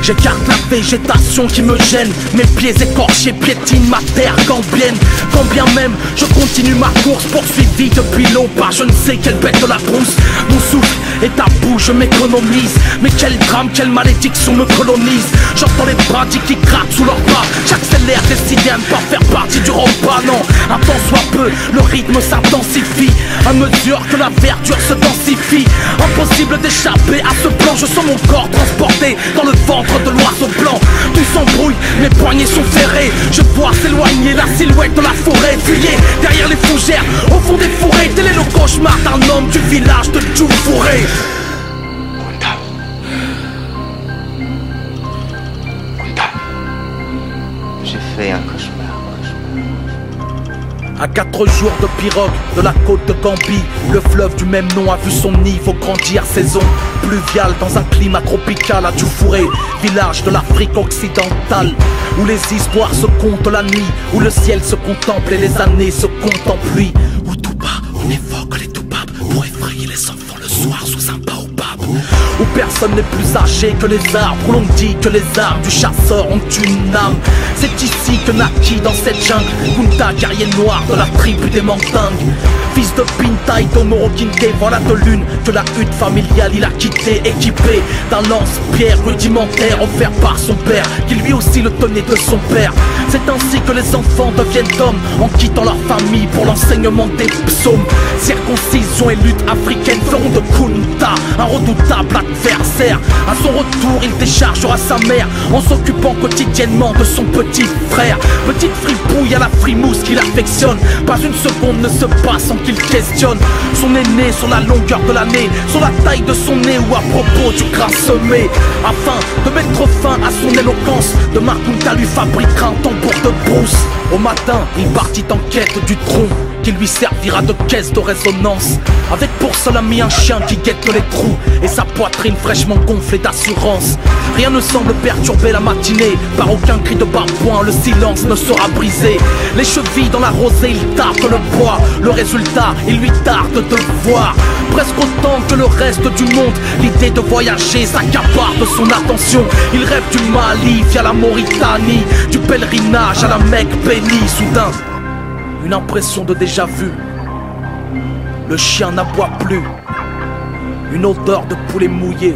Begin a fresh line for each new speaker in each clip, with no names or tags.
J'écarte la végétation qui me gêne. Mes pieds écorchés piétinent ma terre gambienne. Quand bien même je continue ma course poursuivie depuis l'aube par je ne sais quelle bête de la brousse. Mon souffle est à bout, je m'économise. Mais quel drame, quelle malédiction me colonise. J'entends les bandits qui craquent sous leurs pas. J'accélère, décidé à ne pas faire partie du repas. Non, un temps soit peu, le rythme s'intensifie à mesure que la verdure se densifie. Impossible d'échapper à ce plan. Je sens mon corps transporté dans le ventre de l'oiseau blanc. Tout s'embrouille, mes poignets sont ferrés. Je vois s'éloigner la silhouette de la forêt. Fuyez derrière les fougères, au fond des fourrés. Tel est le cauchemar d'un homme du village de Djoufouré.
J'ai fait un cauchemar.
À 4 jours de pirogue de la côte de Gambie, le fleuve du même nom a vu son niveau grandir. Saison pluviale dans un climat tropical à Djoufouré, village de l'Afrique occidentale, où les histoires se comptent la nuit, où le ciel se contemple et les années se comptent en pluie, où tout bas on évoque les toubabs pour effrayer les enfants le soir sous un baobab, où personne n'est plus âgé que les arbres, où l'on dit que les armes du chasseur ont une âme. C'est ici que naquit dans cette jungle Kunta, guerrier noir de la tribu des Mandingues. Fils de Pinta et d'Omoro Kinte, voilà de l'une que la hutte familiale il a quitté, équipé d'un lance-pierre rudimentaire offert par son père, qui lui aussi le tenait de son père. C'est ainsi que les enfants deviennent hommes en quittant leur famille pour l'enseignement des psaumes. Circoncision et lutte africaine feront de Kunta un redoutable adversaire. À son retour, il déchargera sa mère en s'occupant quotidiennement de son petit frère. Petite fripouille à la frimousse qu'il affectionne, pas une seconde ne se passe sans qu'il questionne son aîné sur la longueur de l'année, sur la taille de son nez ou à propos du grain semé. Afin de mettre fin à son éloquence, demain Kunta lui fabriquera un tambour de brousse. Au matin, il partit en quête du tronc qui lui servira de caisse de résonance, avec pour seul ami un chien qui guette les trous et sa poitrine fraîchement gonflée d'assurance. Rien ne semble perturber la matinée, par aucun cri de barbouin le silence ne sera brisé. Les chevilles dans la rosée, il tape le bois, le résultat il lui tarde de voir. Presque autant que le reste du monde, l'idée de voyager s'accapare de son attention. Il rêve du Mali via la Mauritanie, du pèlerinage à la Mecque bénie. Soudain, une impression de déjà-vu. Le chien n'aboie plus. Une odeur de poulet mouillé.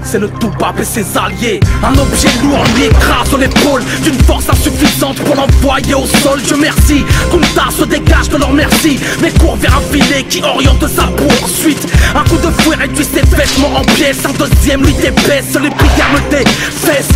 C'est le toubab et ses alliés. Un objet lourd lui écrase l'épaule d'une force insuffisante pour l'envoyer au sol. Dieu merci, Kunta se dégage de leur merci, mais court vers un filet qui oriente sa poursuite. Un coup de fouet réduit ses vêtements en pièces, un deuxième lui débaisse les pigarmes des fesses.